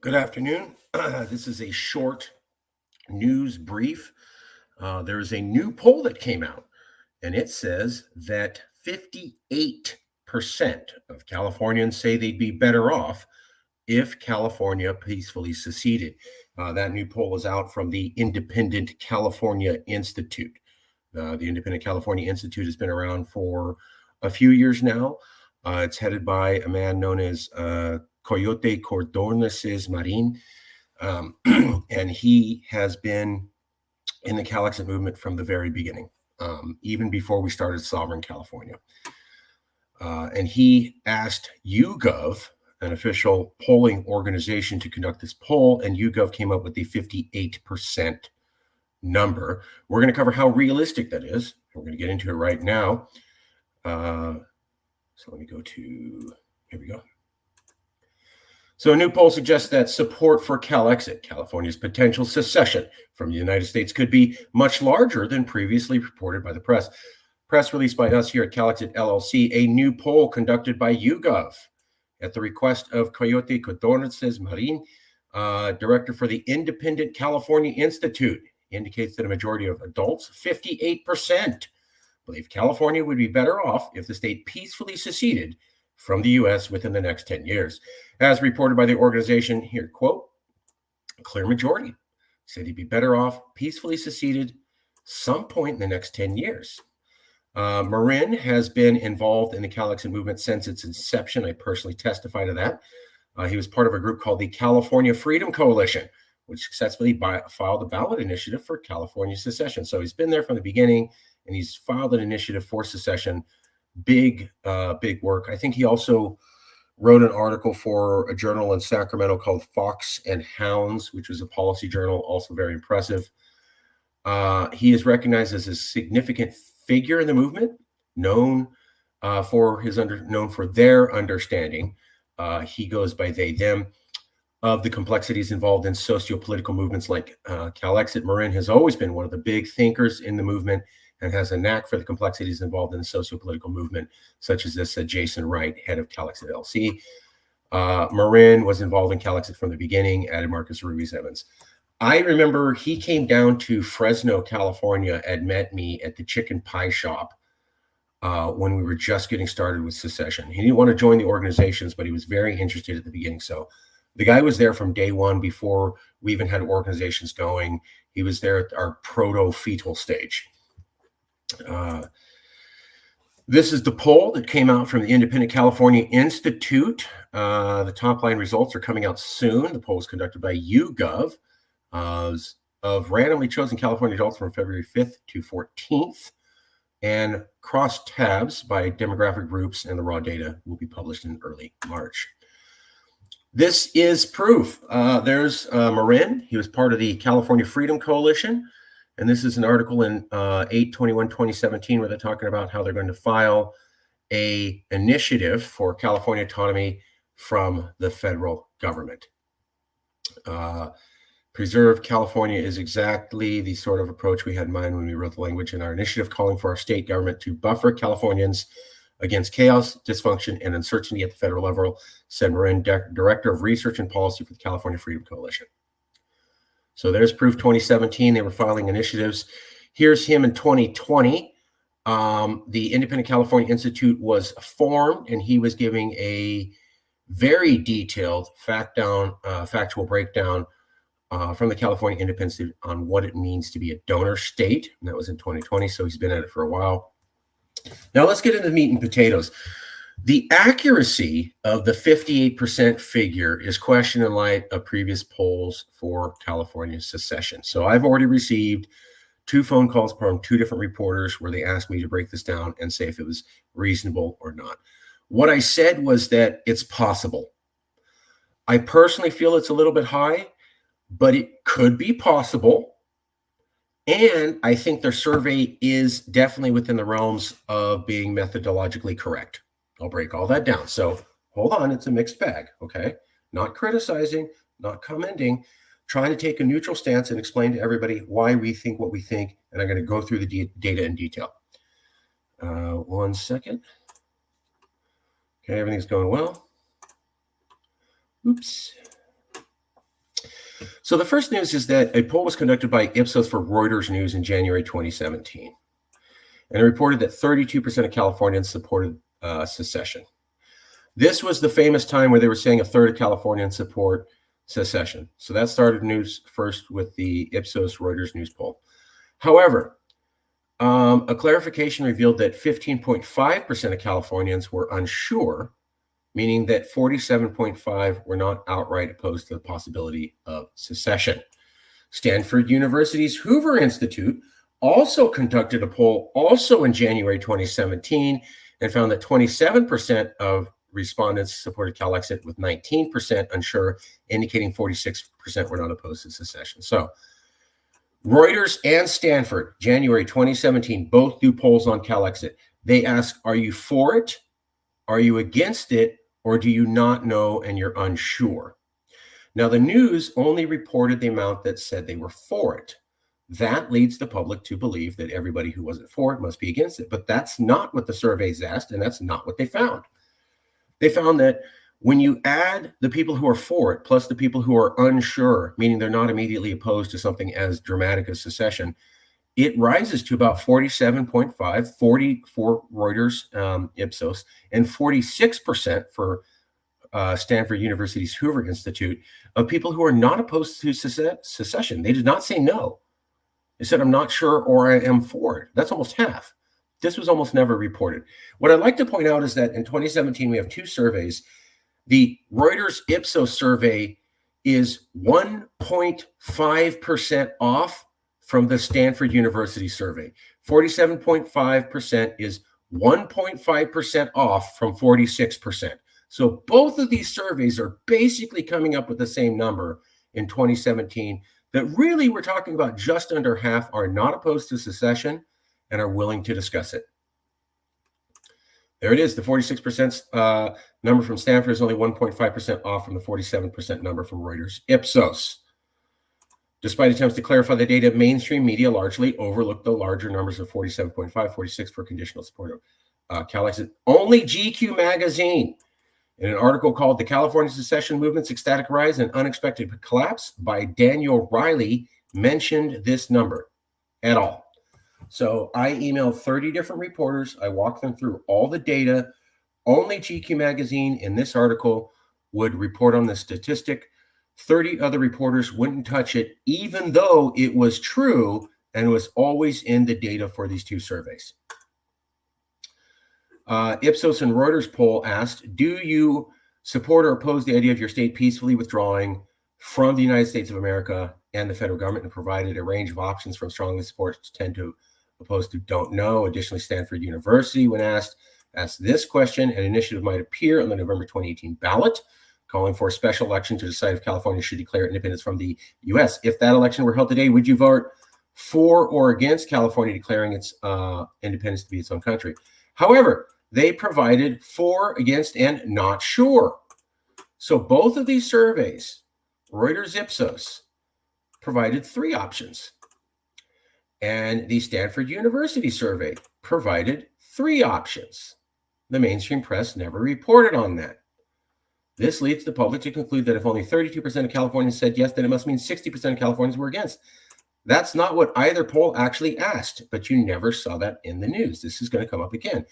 Good afternoon. This is a short news brief. There is a new poll that came out, and it says that 58% of Californians say they'd be better off if California peacefully seceded. That new poll is out from the Independent California Institute. The Independent California Institute has been around for a few years now. It's headed by a man known as Coyote Cordonez Marin, and he has been in the Calexit movement from the very beginning, even before we started Sovereign California. And he asked YouGOV, an official polling organization, to conduct this poll, and YouGOV came up with the 58% number. We're going to cover how realistic that is. We're going to get into it right now. So let me go to, here we go. So a new poll suggests that support for Calexit, California's potential secession from the United States, could be much larger than previously reported by the press. Press released by us here at Calexit LLC, a new poll conducted by YouGOV at the request of Coyote Cordonez Marin, director for the Independent California Institute, indicates that a majority of adults, 58%, believe California would be better off if the state peacefully seceded from the U.S. within the next 10 years. As reported by the organization, here, quote, a clear majority said he'd be better off peacefully seceded some point in the next 10 years. Marin has been involved in the Calexit movement since its inception. I personally testify to that. He was part of a group called the California Freedom Coalition, which successfully filed a ballot initiative for California secession. So he's been there from the beginning, and he's filed an initiative for secession. Big work. I think he also wrote an article for a journal in Sacramento called Fox and Hounds, which was a policy journal, also very impressive. He is recognized as a significant figure in the movement, known for their understanding. He goes by they, them, of the complexities involved in socio-political movements like Calexit. Marin has always been one of the big thinkers in the movement and has a knack for the complexities involved in the socio-political movement, such as this Jason Wright, head of Calexit LLC. Marin was involved in Calexit from the beginning, added Marcus Ruiz Evans. I remember he came down to Fresno, California, and met me at the chicken pie shop when we were just getting started with secession. He didn't want to join the organizations, but he was very interested at the beginning. So the guy was there from day one before we even had organizations going. He was there at our proto-fetal stage. This is the poll that came out from the Independent California Institute. The top line results are coming out soon. The poll was conducted by YouGov of randomly chosen California adults from February 5th to 14th, and cross tabs by demographic groups, and the raw data will be published in early March. This is proof. There's Marin. He was part of the California Freedom Coalition. And this is an article in 8/21/2017 where they're talking about how they're going to file an initiative for California autonomy from the federal government. Preserve California is exactly the sort of approach we had in mind when we wrote the language in our initiative, calling for our state government to buffer Californians against chaos, dysfunction, and uncertainty at the federal level, said Marin, Director of Research and Policy for the California Freedom Coalition. So there's proof. 2017, they were filing initiatives. Here's him in 2020. The Independent California Institute was formed, and he was giving a very detailed factual breakdown from the California Independent Institute on what it means to be a donor state. And that was in 2020, so he's been at it for a while. Now let's get into the meat and potatoes. The accuracy of the 58% figure is questioned in light of previous polls for California secession. So I've already received 2 phone calls from 2 different reporters where they asked me to break this down and say if it was reasonable or not. What I said was that it's possible. I personally feel it's a little bit high, but it could be possible. And I think their survey is definitely within the realms of being methodologically correct. I'll break all that down. So hold on, it's a mixed bag, okay? Not criticizing, not commenting, trying to take a neutral stance and explain to everybody why we think what we think, and I'm going to go through the data in detail. 1 second. Okay, everything's going well. Oops. So the first news is that a poll was conducted by Ipsos for Reuters News in January 2017. And it reported that 32% of Californians supported secession. This was the famous time where they were saying a third of Californians support secession. So that started news first with the Ipsos Reuters News poll. However, a clarification revealed that 15.5% of Californians were unsure, meaning that 47.5% were not outright opposed to the possibility of secession. Stanford University's Hoover Institute also conducted a poll also in January 2017 and found that 27% of respondents supported Calexit, with 19% unsure, indicating 46% were not opposed to secession. So Reuters and Stanford, January 2017, both do polls on Calexit. They ask, are you for it? Are you against it? Or do you not know and you're unsure? Now, the news only reported the amount that said they were for it. That leads the public to believe that everybody who wasn't for it must be against it. But that's not what the surveys asked, and that's not what they found. They found that when you add the people who are for it plus the people who are unsure, meaning they're not immediately opposed to something as dramatic as secession, it rises to about 47.5, 40 for Reuters, Ipsos, and 46% for Stanford University's Hoover Institute of people who are not opposed to secession. They did not say no. They said, I'm not sure or I am for it. That's almost half. This was almost never reported. What I'd like to point out is that in 2017, we have two surveys. The Reuters Ipsos survey is 1.5% off from the Stanford University survey. 47.5% is 1.5% off from 46%. So both of these surveys are basically coming up with the same number in 2017, that really we're talking about just under half are not opposed to secession and are willing to discuss it. There it is. The 46% number from Stanford is only 1.5% off from the 47% number from Reuters Ipsos. Despite attempts to clarify the data, mainstream media largely overlooked the larger numbers of 47.5, 46 for conditional support of Calexit. Only GQ magazine, in an article called The California Secession Movement's Ecstatic Rise and Unexpected Collapse by Daniel Riley, mentioned this number at all. So I emailed 30 different reporters. I walked them through all the data. Only GQ magazine in this article would report on the statistic. 30 other reporters wouldn't touch it, even though it was true and was always in the data for these two surveys. Ipsos and Reuters poll asked, do you support or oppose the idea of your state peacefully withdrawing from the United States of America and the federal government, and provided a range of options from strongly support to 10 to opposed to don't know. Additionally, Stanford University, when asked this question, an initiative might appear on the November 2018 ballot, calling for a special election to decide if California should declare independence from the U.S. If that election were held today, would you vote for or against California declaring its independence to be its own country? However, they provided for, against, and not sure. So both of these surveys, Reuters Ipsos, provided three options. And the Stanford University survey provided three options. The mainstream press never reported on that. This leads the public to conclude that if only 32% of Californians said yes, then it must mean 60% of Californians were against. That's not what either poll actually asked, but you never saw that in the news. This is going to come up again.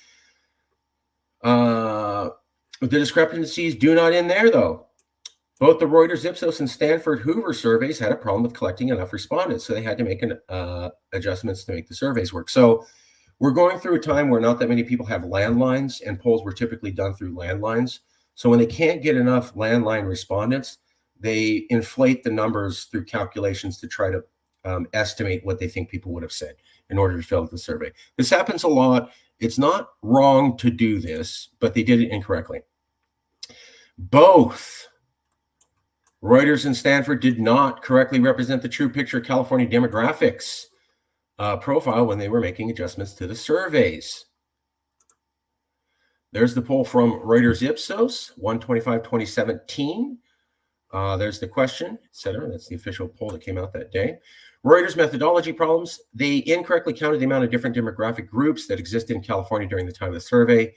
The discrepancies do not end there, though. Both the Reuters Ipsos and Stanford Hoover surveys had a problem with collecting enough respondents, so they had to make adjustments to make the surveys work. So we're going through a time where not that many people have landlines, and polls were typically done through landlines. So when they can't get enough landline respondents, they inflate the numbers through calculations to try to estimate what they think people would have said in order to fill out the survey. This happens a lot. It's not wrong to do this, but they did it incorrectly. Both Reuters and Stanford did not correctly represent the true picture of California demographics profile when they were making adjustments to the surveys. There's the poll from Reuters Ipsos, 1/25/2017. There's the question, etc. That's the official poll that came out that day. Reuters methodology problems. They incorrectly counted the amount of different demographic groups that existed in California during the time of the survey.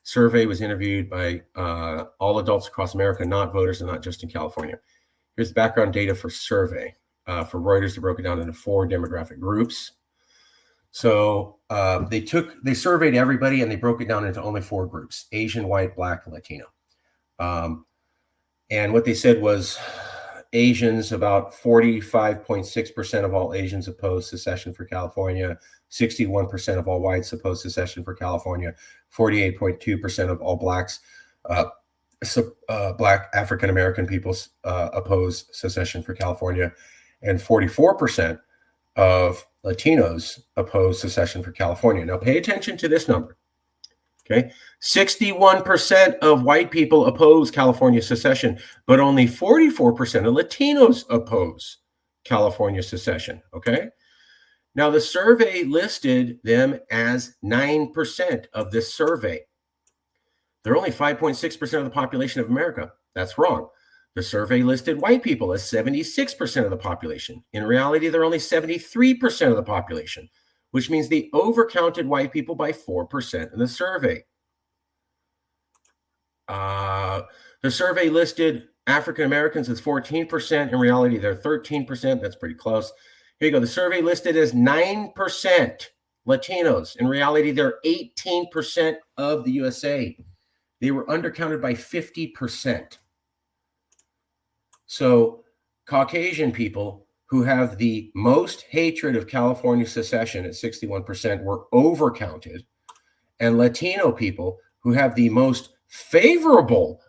Survey was interviewed by all adults across America, not voters and not just in California. Here's the background data for survey. For Reuters, they broke it down into 4 demographic groups. So they surveyed everybody and they broke it down into only 4 groups: Asian, white, black, and Latino. And what they said was Asians, about 45.6% of all Asians oppose secession for California, 61% of all whites oppose secession for California, 48.2% of all blacks, black African-American people oppose secession for California, and 44% of Latinos oppose secession for California. Now pay attention to this number. Okay, 61% of white people oppose California secession, but only 44% of Latinos oppose California secession. Okay, now the survey listed them as 9% of this survey. They're only 5.6% of the population of America. That's wrong. The survey listed white people as 76% of the population. In reality, they're only 73% of the population, which means they overcounted white people by 4% in the survey. The survey listed African Americans as 14%. In reality, they're 13%. That's pretty close. Here you go. The survey listed as 9% Latinos. In reality, they're 18% of the USA. They were undercounted by 50%. So Caucasian people who have the most hatred of California secession at 61% were overcounted, and Latino people who have the most favorable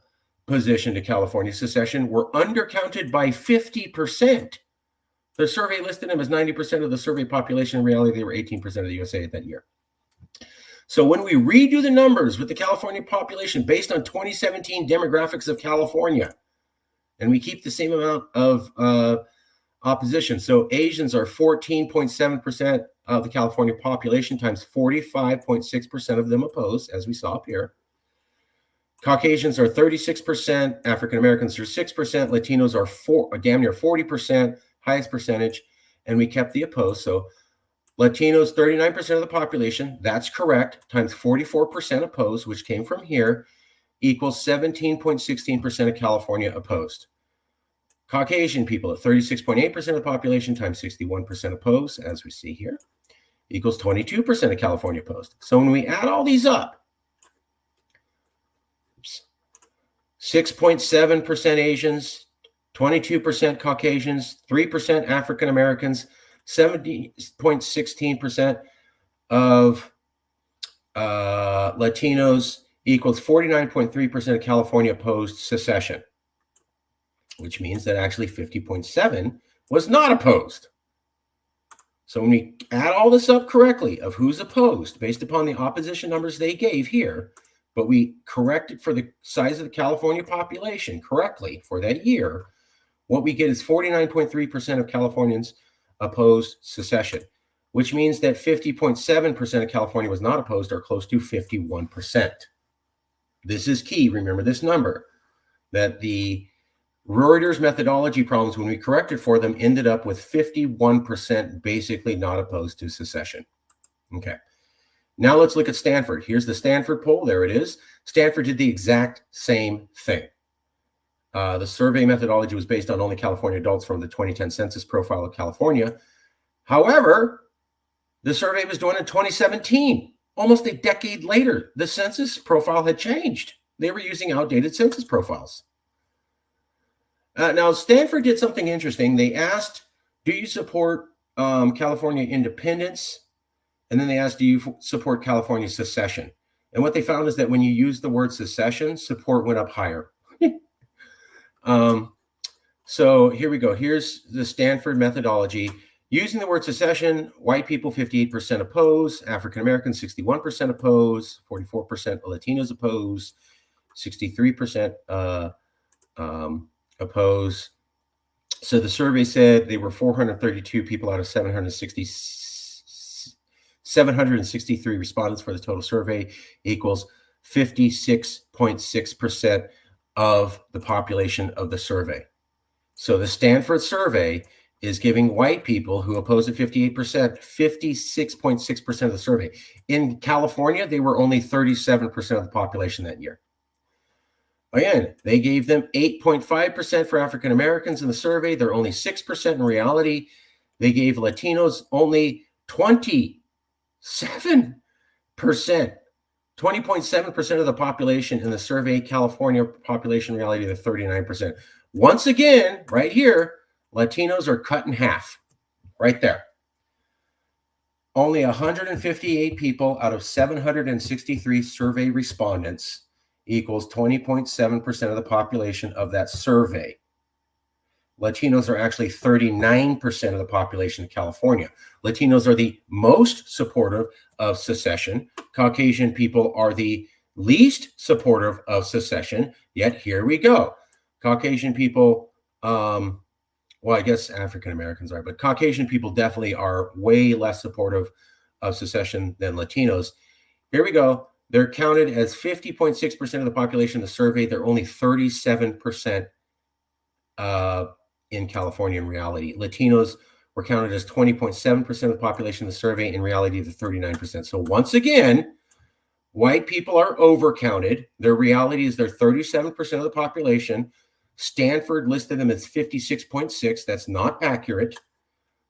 position to California secession were undercounted by 50%. The survey listed them as 90% of the survey population. In reality, they were 18% of the USA at that year. So when we redo the numbers with the California population based on 2017 demographics of California, and we keep the same amount of opposition. So Asians are 14.7% of the California population times 45.6% of them oppose, as we saw up here. Caucasians are 36%, African Americans are 6%, Latinos are damn near 40%, highest percentage, and we kept the opposed. So Latinos, 39% of the population, that's correct, times 44% opposed, which came from here, equals 17.16% of California opposed. Caucasian people at 36.8% of the population times 61% opposed, as we see here, equals 22% of California opposed. So when we add all these up, 6.7% Asians, 22% Caucasians, 3% African Americans, 70.16% of Latinos equals 49.3% of California opposed secession, which means that actually 50.7 was not opposed. So when we add all this up correctly of who's opposed based upon the opposition numbers they gave here, but we corrected for the size of the California population correctly for that year, what we get is 49.3% of Californians opposed secession, which means that 50.7% of California was not opposed, or close to 51%. This is key. Remember this number, that the Reuters methodology problems, when we corrected for them, ended up with 51% basically not opposed to secession. Okay. Now let's look at Stanford. Here's the Stanford poll. There it is. Stanford did the exact same thing. The survey methodology was based on only California adults from the 2010 census profile of California. However, the survey was done in 2017. Almost a decade later, the census profile had changed. They were using outdated census profiles. Now, Stanford did something interesting. They asked, do you support California independence? And then they asked, do you support California secession? And what they found is that when you use the word secession, support went up higher. So here we go. Here's the Stanford methodology. Using the word secession, white people 58% oppose, African Americans 61% oppose, 44% Latinos oppose, 63% oppose. So the survey said they were 432 people out of 763 respondents for the total survey, equals 56.6% of the population of the survey. So the Stanford survey is giving white people who oppose at 58%, 56.6% of the survey. In California, they were only 37% of the population that year. Again, they gave them 8.5% for African Americans in the survey. They're only 6% in reality. They gave Latinos only 27%, 20.7% of the population in the survey. California population reality to 39%. Once again, right here, Latinos are cut in half, right there. Only 158 people out of 763 survey respondents equals 20.7% of the population of that survey. Latinos are actually 39% of the population of California. Latinos are the most supportive of secession. Caucasian people are the least supportive of secession. Yet here we go. Caucasian people, well, I guess African Americans are, but Caucasian people definitely are way less supportive of secession than Latinos. Here we go. They're counted as 50.6% of the population of the survey. They're only 37% in California in reality. Latinos were counted as 20.7% of the population of the survey. In reality, the 39%. So once again, white people are overcounted. Their reality is they're 37% of the population. Stanford listed them as 56.6. That's not accurate.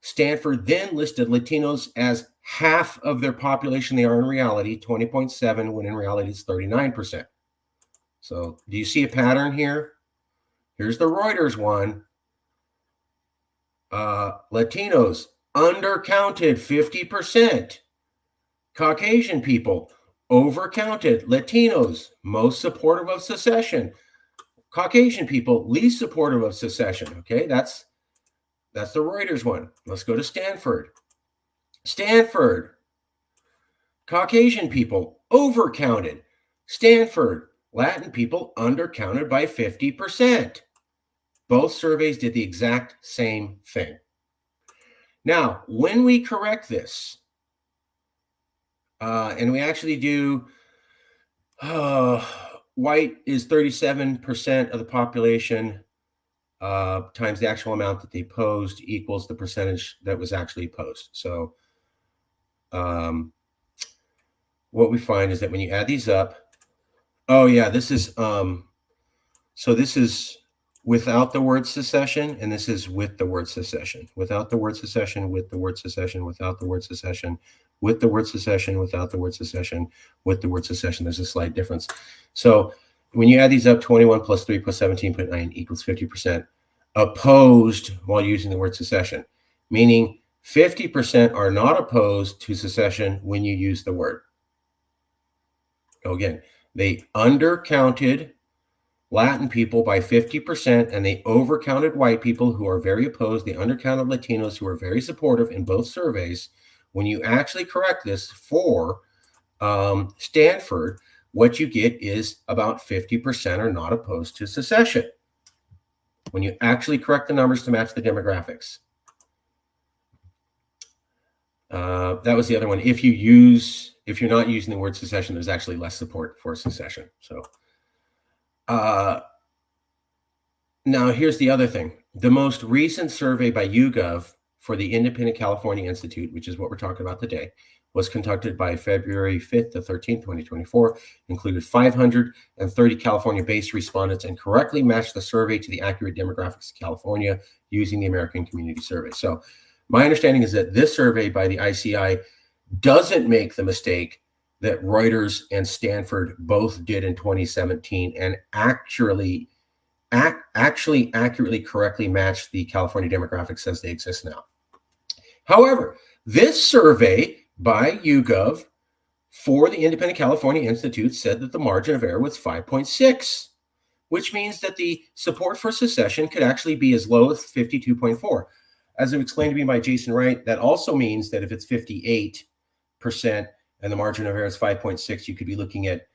Stanford then listed Latinos as half of their population they are in reality, 20.7, when in reality it's 39%. So do you see a pattern here? Here's the Reuters one. Latinos undercounted 50%. Caucasian people overcounted. Latinos most supportive of secession. Caucasian people least supportive of secession. Okay, that's the Reuters one. Let's go to Stanford. Stanford. Caucasian people overcounted. Stanford. Latin people undercounted by 50%. Both surveys did the exact same thing. Now, when we correct this, and we actually do, white is 37% of the population times the actual amount that they posed equals the percentage that was actually posed. So what we find is that when you add these up, oh yeah, this is, so this is without the word secession, and this is with the word secession. Without the word secession, with the word secession, without the word secession, with the word secession, without the word secession, with the word secession. There's a slight difference. So when you add these up, 21 plus 3 plus 17.9 equals 50% opposed while using the word secession, meaning 50% are not opposed to secession when you use the word. So again, they undercounted Latin people by 50%, and they overcounted white people who are very opposed. They undercounted Latinos who are very supportive in both surveys. When you actually correct this for Stanford, what you get is about 50% are not opposed to secession. When you actually correct the numbers to match the demographics. That was the other one. If you're not using the word secession, there's actually less support for secession. So now here's the other thing. The most recent survey by YouGOV for the Independent California Institute, which is what we're talking about today, was conducted by February 5th to 13th, 2024, included 530 California-based respondents and correctly matched the survey to the accurate demographics of California using the American Community Survey. So my understanding is that this survey by the ICI doesn't make the mistake that Reuters and Stanford both did in 2017 and actually accurately correctly match the California demographics as they exist now. However, this survey by YouGOV for the Independent California Institute said that the margin of error was 5.6, which means that the support for secession could actually be as low as 52.4. As it explained to me by Jason Wright, that also means that if it's 58% and the margin of error is 5.6, you could be looking at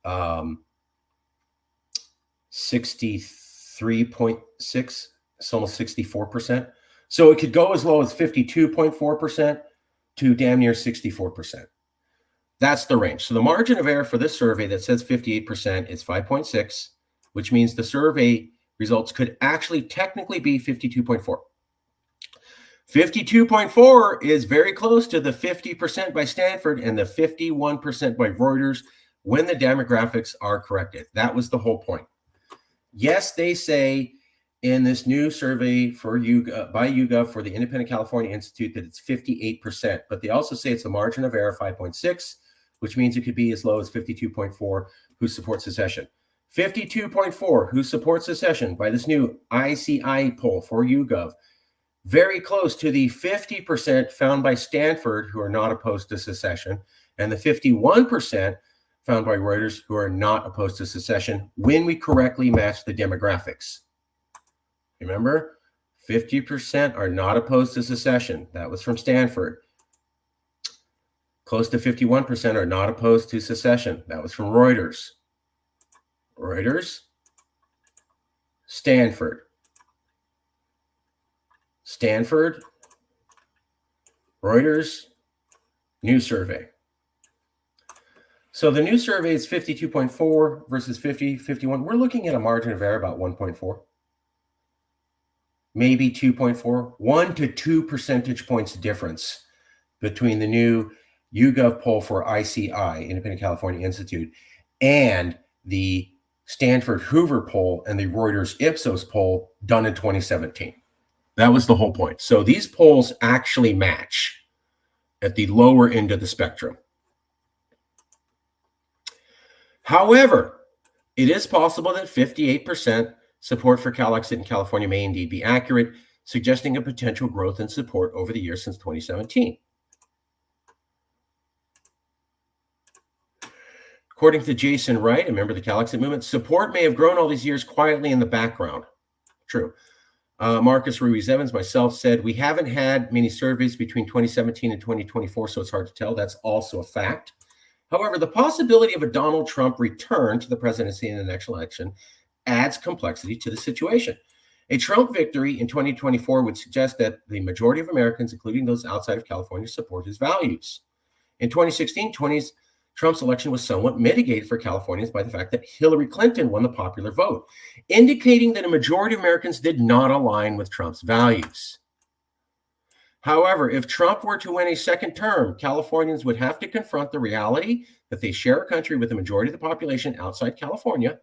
63.6. It's almost 64%. So it could go as low as 52.4% to damn near 64%. That's the range. So the margin of error for this survey that says 58% is 5.6, which means the survey results could actually technically be 52.4. 52.4 is very close to the 50% by Stanford and the 51% by Reuters when the demographics are corrected. That was the whole point. Yes, they say in this new survey for by YouGOV for the Independent California Institute that it's 58%, but they also say it's a margin of error 5.6, which means it could be as low as 52.4 who support secession. 52.4 who support secession by this new ICI poll for YouGOV. Very close to the 50% found by Stanford who are not opposed to secession, and the 51% found by Reuters who are not opposed to secession when we correctly match the demographics. Remember, 50% are not opposed to secession. That was from Stanford. Close to 51% are not opposed to secession. That was from Reuters. Reuters, Stanford. Stanford, Reuters, new survey. So the new survey is 52.4 versus 51. We're looking at a margin of error about 1.4, maybe 2.4, 1 to 2 percentage points difference between the new YouGOV poll for ICI, Independent California Institute, and the Stanford Hoover poll and the Reuters Ipsos poll done in 2017. That was the whole point. So these polls actually match at the lower end of the spectrum. However, it is possible that 58% support for Calexit in California may indeed be accurate, suggesting a potential growth in support over the years since 2017. According to Jason Wright, a member of the Calexit movement, support may have grown all these years quietly in the background. True. Marcus Ruiz Evans, myself, said we haven't had many surveys between 2017 and 2024, so it's hard to tell. That's also a fact. However, the possibility of a Donald Trump return to the presidency in the next election adds complexity to the situation. A Trump victory in 2024 would suggest that the majority of Americans, including those outside of California, support his values. In 2016, Trump's election was somewhat mitigated for Californians by the fact that Hillary Clinton won the popular vote, indicating that a majority of Americans did not align with Trump's values. However, if Trump were to win a second term, Californians would have to confront the reality that they share a country with the majority of the population outside California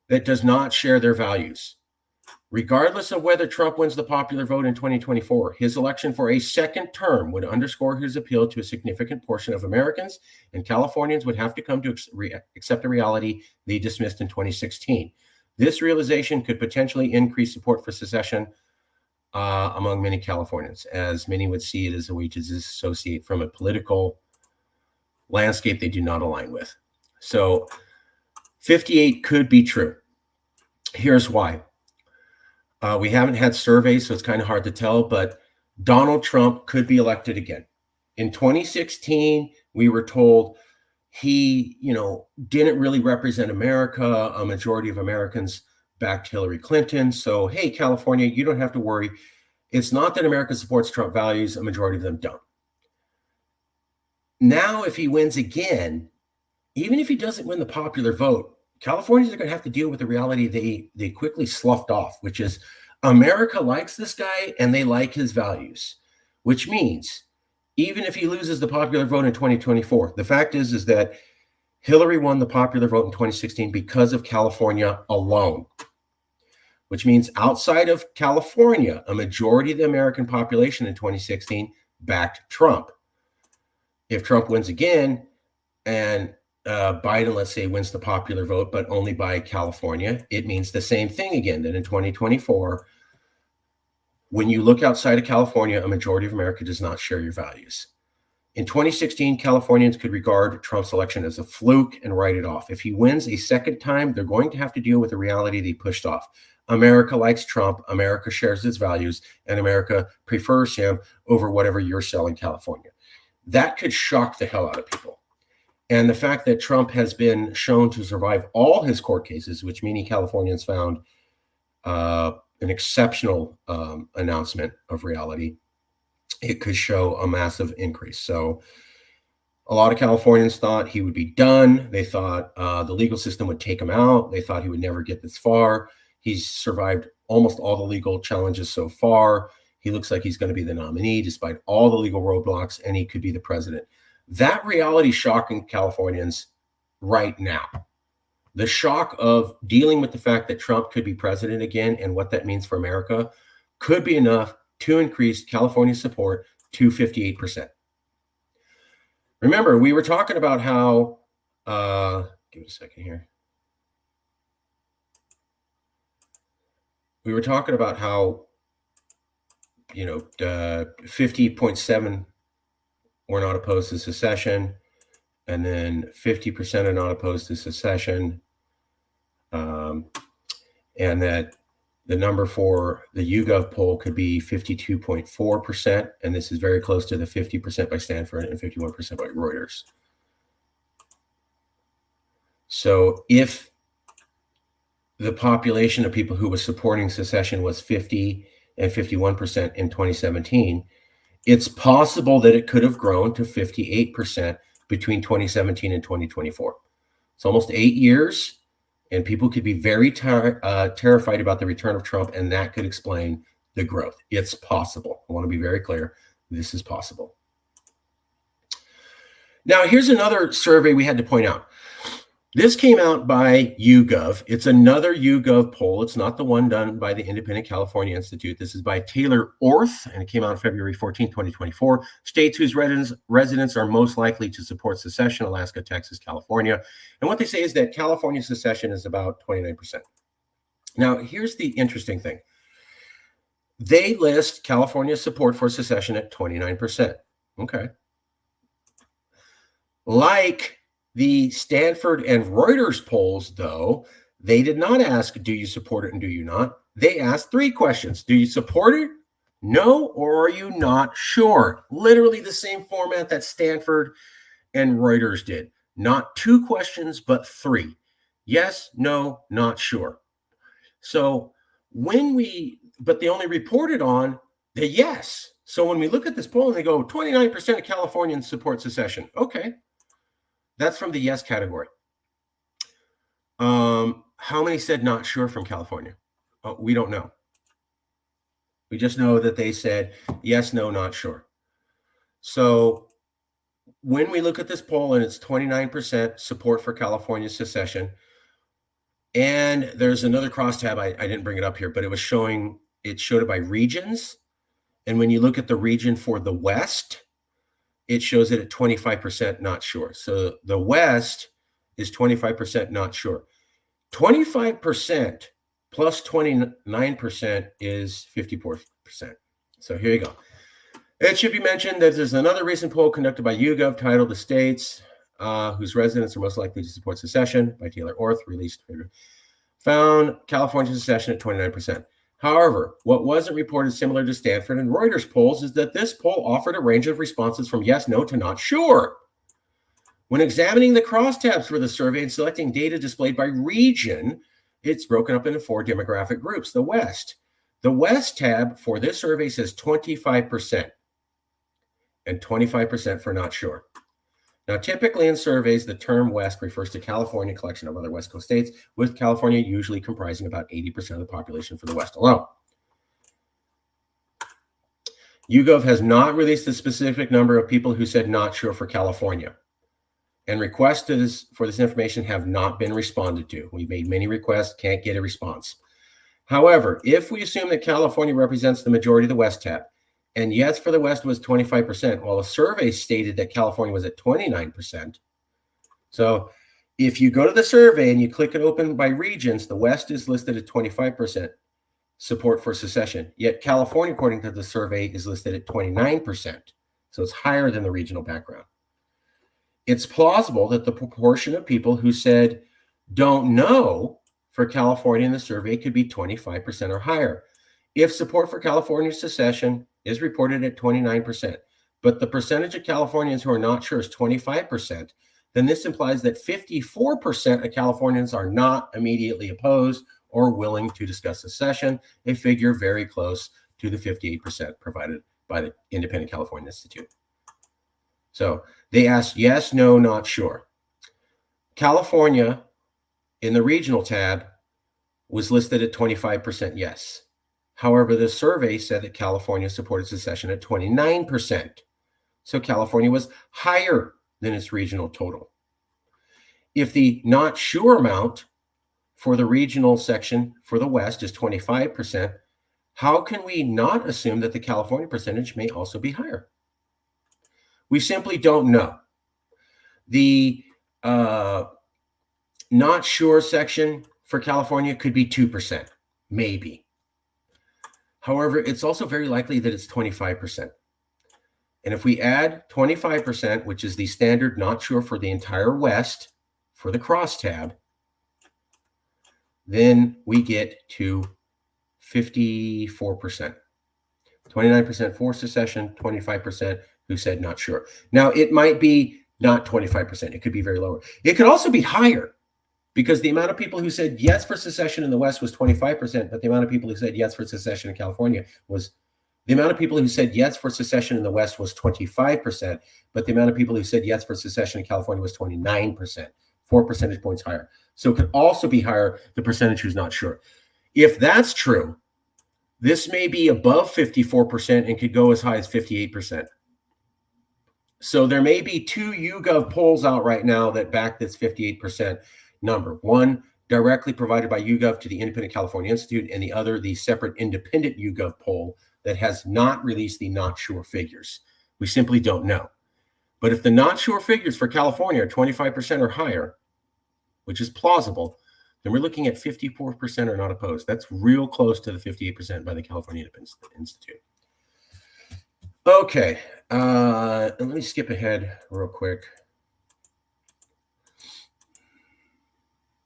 that does not share their values. Regardless of whether Trump wins the popular vote in 2024, his election for a second term would underscore his appeal to a significant portion of Americans, and Californians would have to come to accept a reality they dismissed in 2016. This realization could potentially increase support for secession among many Californians, as many would see it as a way to disassociate from a political landscape they do not align with. So 58 could be true. Here's why. We haven't had surveys, so it's kind of hard to tell, but Donald Trump could be elected again. In 2016, we were told he, didn't really represent America. A majority of Americans backed Hillary Clinton. So, hey, California, you don't have to worry. It's not that America supports Trump values. A majority of them don't. Now, if he wins again, even if he doesn't win the popular vote, Californians are going to have to deal with the reality they quickly sloughed off, which is America likes this guy and they like his values, which means even if he loses the popular vote in 2024, the fact is that Hillary won the popular vote in 2016 because of California alone, which means outside of California, a majority of the American population in 2016 backed Trump. If Trump wins again and Biden, let's say, wins the popular vote, but only by California, it means the same thing again, that in 2024, when you look outside of California, a majority of America does not share your values. In 2016, Californians could regard Trump's election as a fluke and write it off. If he wins a second time, they're going to have to deal with the reality they pushed off. America likes Trump, America shares his values, and America prefers him over whatever you're selling California. That could shock the hell out of people. And the fact that Trump has been shown to survive all his court cases, which many Californians found an exceptional announcement of reality, it could show a massive increase. So a lot of Californians thought he would be done. They thought the legal system would take him out. They thought he would never get this far. He's survived almost all the legal challenges so far. He looks like he's going to be the nominee despite all the legal roadblocks, and he could be the president. That reality is shocking Californians right now. The shock of dealing with the fact that Trump could be president again and what that means for America could be enough to increase California's support to 58%. Remember, we were talking about how, give me a second here. We were talking about how, 50.7 were not opposed to secession, and then 50% are not opposed to secession, and that the number for the YouGOV poll could be 52.4%, and this is very close to the 50% by Stanford and 51% by Reuters. So if the population of people who was supporting secession was 50 and 51% in 2017, it's possible that it could have grown to 58% between 2017 and 2024. It's almost 8 years, and people could be very terrified about the return of Trump, and that could explain the growth. It's possible. I want to be very clear. This is possible. Now, here's another survey we had to point out. This came out by YouGOV. It's another YouGOV poll. It's not the one done by the Independent California Institute. This is by Taylor Orth, and it came out on February 14, 2024. States whose residents are most likely to support secession: Alaska, Texas, California. And what they say is that California secession is about 29%. Now, here's the interesting thing. They list California's support for secession at 29%. Okay. Like the Stanford and Reuters polls, though, they did not ask, do you support it and do you not? They asked 3 questions. Do you support it? No, or are you not sure? Literally the same format that Stanford and Reuters did. Not 2 questions, but 3. Yes, no, not sure. So but they only reported on the yes. So when we look at this poll and they go, 29% of Californians support secession. Okay. That's from the yes category. How many said not sure from California? We don't know. We just know that they said yes, no, not sure. So when we look at this poll and it's 29% support for California secession, and there's another crosstab, I didn't bring it up here, but it showed it by regions. And when you look at the region for the West, it shows it at 25% not sure. So the West is 25% not sure. 25% plus 29% is 54%. So here you go. It should be mentioned that there's another recent poll conducted by YouGOV titled "The States Whose Residents Are Most Likely to Support Secession" by Taylor Orth, released, found California secession at 29%. However, what wasn't reported, similar to Stanford and Reuters polls, is that this poll offered a range of responses from yes, no to not sure. When examining the crosstabs for the survey and selecting data displayed by region, it's broken up into 4 demographic groups. The West tab for this survey says 25% and 25% for not sure. Now, typically in surveys, the term West refers to California, collection of other West Coast states, with California usually comprising about 80% of the population for the West alone. YouGOV has not released the specific number of people who said not sure for California, and requests for this information have not been responded to. We've made many requests, can't get a response. However, if we assume that California represents the majority of the West tab, and yes for the West was 25%, while a survey stated that California was at 29%. So if you go to the survey and you click it open by regions, the West is listed at 25% support for secession, yet California, according to the survey, is listed at 29%. So it's higher than the regional background. It's plausible that the proportion of people who said don't know for California in the survey could be 25% or higher. If support for California secession is reported at 29%, but the percentage of Californians who are not sure is 25%, then this implies that 54% of Californians are not immediately opposed or willing to discuss secession, a figure very close to the 58% provided by the Independent California Institute. So they asked yes, no, not sure. California in the regional tab was listed at 25% yes. However, the survey said that California supported secession at 29%. So California was higher than its regional total. If the not sure amount for the regional section for the West is 25%, how can we not assume that the California percentage may also be higher? We simply don't know. The not sure section for California could be 2%, maybe. However, it's also very likely that it's 25%. And if we add 25%, which is the standard not sure for the entire West for the crosstab, then we get to 54%. 29% for secession, 25% who said not sure. Now, it might be not 25%. It could be very lower. It could also be higher, because the amount of people who said yes for secession in the West was 25%, but the amount of people who said yes for secession in California was, the amount of people who said yes for secession in the West was 25%, but the amount of people who said yes for secession in California was 29%, 4 percentage points higher. So it could also be higher, the percentage who's not sure. If that's true, this may be above 54% and could go as high as 58%. So there may be two YouGOV polls out right now that back this 58% number. One directly provided by YouGOV to the Independent California Institute, and the other the separate independent YouGOV poll that has not released the not sure figures. We simply don't know. But if the not sure figures for California are 25% or higher, which is plausible, then we're looking at 54% are not opposed. That's real close to the 58% by the California Independence Institute. Okay, let me skip ahead real quick.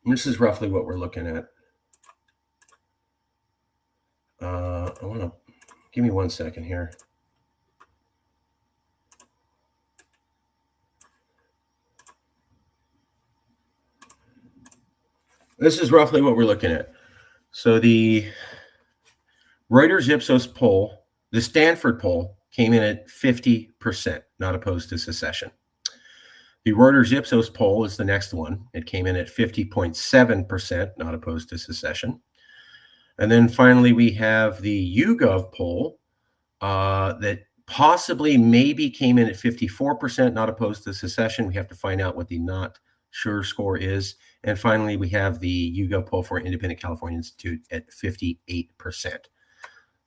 This is roughly what we're looking at. I want to give me 1 second here. This is roughly what we're looking at. So the Reuters Ipsos poll, the Stanford poll, came in at 50% not opposed to secession. The Reuters Ipsos poll is the next one. It came in at 50.7% not opposed to secession. And then finally, we have the YouGOV poll that possibly maybe came in at 54% not opposed to secession. We have to find out what the not sure score is. And finally, we have the YouGOV poll for Independent California Institute at 58%.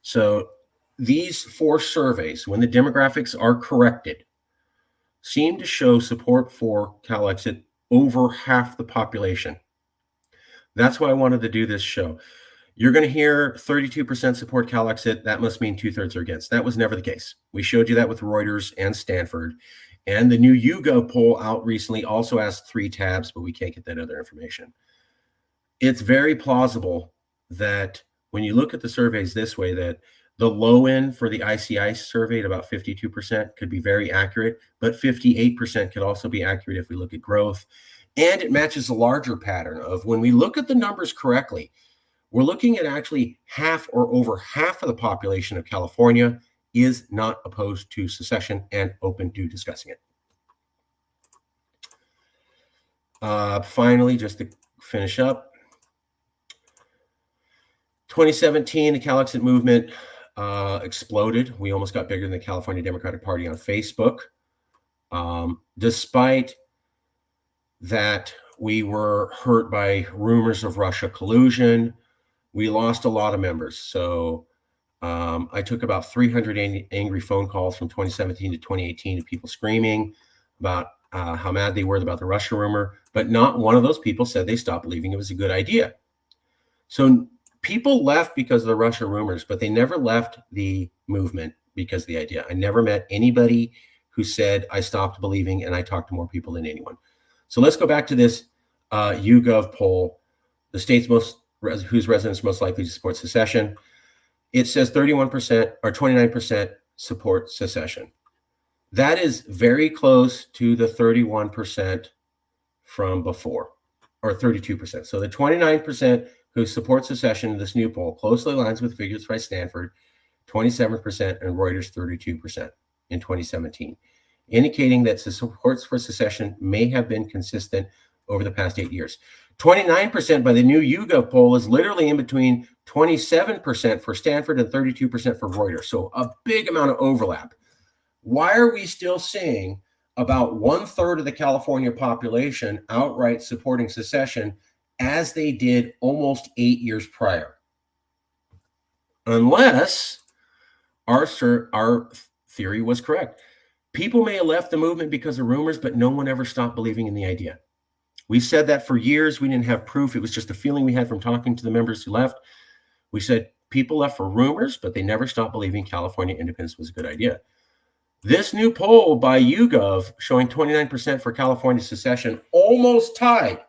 So these four surveys, when the demographics are corrected, seem to show support for Calexit over half the population. That's why I wanted to do this show. You're going to hear 32% support Calexit. That must mean 2/3 are against. That was never the case. We showed you that with Reuters and Stanford. And the new YouGOV poll out recently also asked 3 tabs, but we can't get that other information. It's very plausible that when you look at the surveys this way, that the low end for the ICI survey at about 52% could be very accurate, but 58% could also be accurate if we look at growth. And it matches a larger pattern of when we look at the numbers correctly, we're looking at actually half or over half of the population of California is not opposed to secession and open to discussing it. Finally, just to finish up, 2017, the Calexit movement exploded. We almost got bigger than the California Democratic Party on Facebook. Despite that, we were hurt by rumors of Russia collusion. We lost a lot of members. So I took about 300 angry phone calls from 2017 to 2018 of people screaming about how mad they were about the Russia rumor, but not one of those people said they stopped believing it was a good idea. So people left because of the Russia rumors, but they never left the movement because of the idea. I never met anybody who said I stopped believing, and I talked to more people than anyone. So let's go back to this YouGOV poll, the states whose residents most likely to support secession. It says 31% or 29% support secession. That is very close to the 31% from before, or 32%. So the 29% who support secession in this new poll closely aligns with figures by Stanford, 27%, and Reuters 32% in 2017, indicating that the supports for secession may have been consistent over the past 8 years. 29% by the new YouGOV poll is literally in between 27% for Stanford and 32% for Reuters. So a big amount of overlap. Why are we still seeing about 1/3 of the California population outright supporting secession, as they did almost 8 years prior. Unless our theory was correct. People may have left the movement because of rumors, but no one ever stopped believing in the idea. We said that for years. We didn't have proof. It was just a feeling we had from talking to the members who left. We said people left for rumors, but they never stopped believing California independence was a good idea. This new poll by YouGOV showing 29% for California secession, almost tied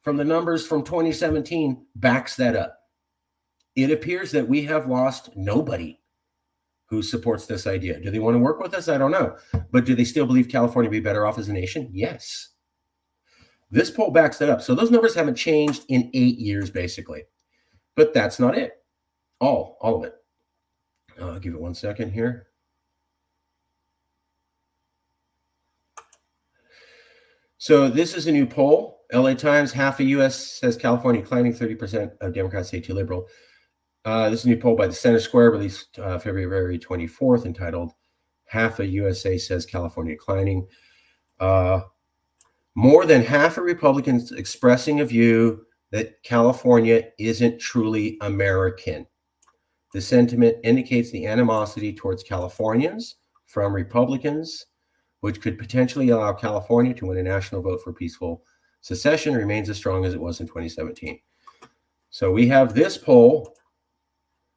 from the numbers from 2017, backs that up. It appears that we have lost nobody who supports this idea. Do they want to work with us? I don't know. But do they still believe California would be better off as a nation? Yes. This poll backs that up. So those numbers haven't changed in 8 years, basically. But that's not it. All of it. I'll give it 1 second here. So this is a new poll. LA Times, half the U.S. says California declining, 30% of Democrats say too liberal. This is a new poll by the Center Square, released February 24th, entitled "Half of USA Says California Declining." More than half of Republicans expressing a view that California isn't truly American. The sentiment indicates the animosity towards Californians from Republicans, which could potentially allow California to win a national vote for peaceful secession, remains as strong as it was in 2017. So we have this poll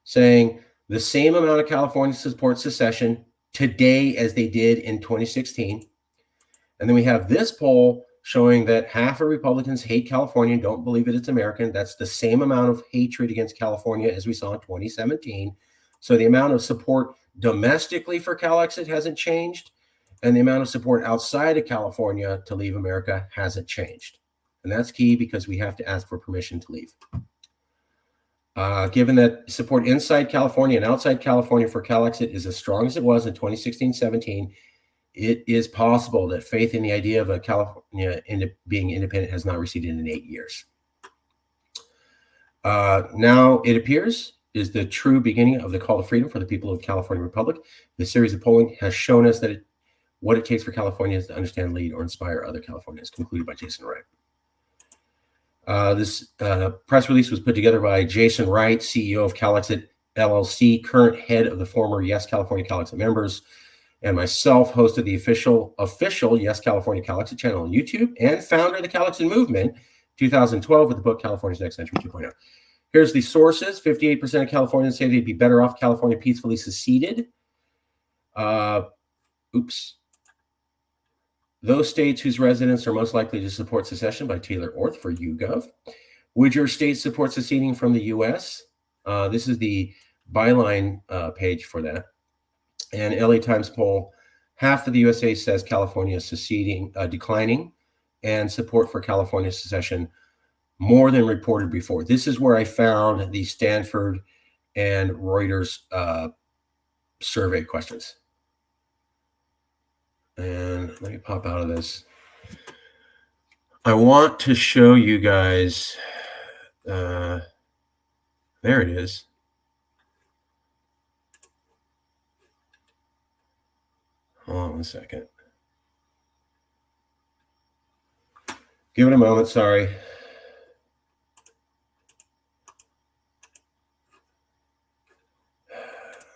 saying the same amount of Californians support secession today as they did in 2016. And then we have this poll showing that half of Republicans hate California and don't believe that it's American. That's the same amount of hatred against California as we saw in 2017. So the amount of support domestically for Calexit hasn't changed, and the amount of support outside of California to leave America hasn't changed. And that's key because we have to ask for permission to leave. Given that support inside California and outside California for Calexit is as strong as it was in 2016-17, it is possible that faith in the idea of a California being independent has not receded in 8 years. Now it appears is the true beginning of the call to freedom for the people of the California Republic. This series of polling has shown us that what it takes for Californians to understand, lead, or inspire other Californians, concluded by Jason Wright. This press release was put together by Jason Wright, CEO of Calexit LLC, current head of the former Yes California Calexit members, and myself, host of the official Yes California Calexit channel on YouTube, and founder of the Calexit movement, 2012, with the book California's Next Century 2.0. Here's the sources. 58% of Californians say they'd be better off California peacefully seceded. Those states whose residents are most likely to support secession, by Taylor Orth for YouGOV. Would your state support seceding from the U.S.? This is the byline page for that. And LA Times poll, half of the USA says California is seceding, declining, and support for California secession more than reported before. This is where I found the Stanford and Reuters survey questions. And let me pop out of this. I want to show you guys, there it is. Hold on 1 second. Give it a moment, sorry.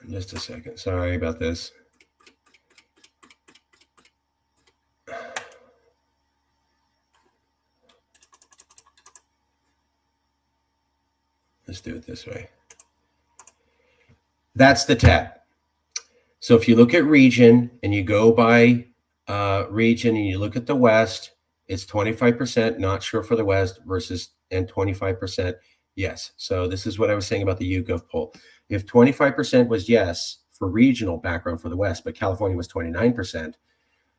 Just a second, sorry about this. Let's do it this way. That's the tab. So if you look at region and you go by region and you look at the West, it's 25% not sure for the West versus and 25% yes. So this is what I was saying about the YouGov poll. If 25% was yes for regional background for the West, but California was 29%,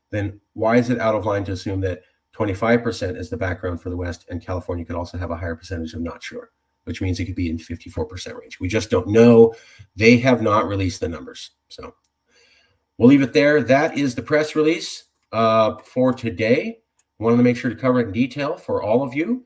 then why is it out of line to assume that 25% is the background for the West and California could also have a higher percentage of not sure, which means it could be in 54% range. We just don't know. They have not released the numbers. So we'll leave it there. That is the press release for today. Wanted to make sure to cover it in detail for all of you.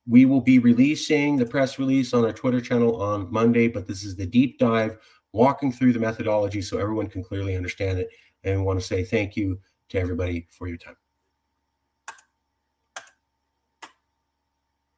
We will be releasing the press release on our Twitter channel on Monday, but this is the deep dive, walking through the methodology so everyone can clearly understand it. And we want to say thank you to everybody for your time.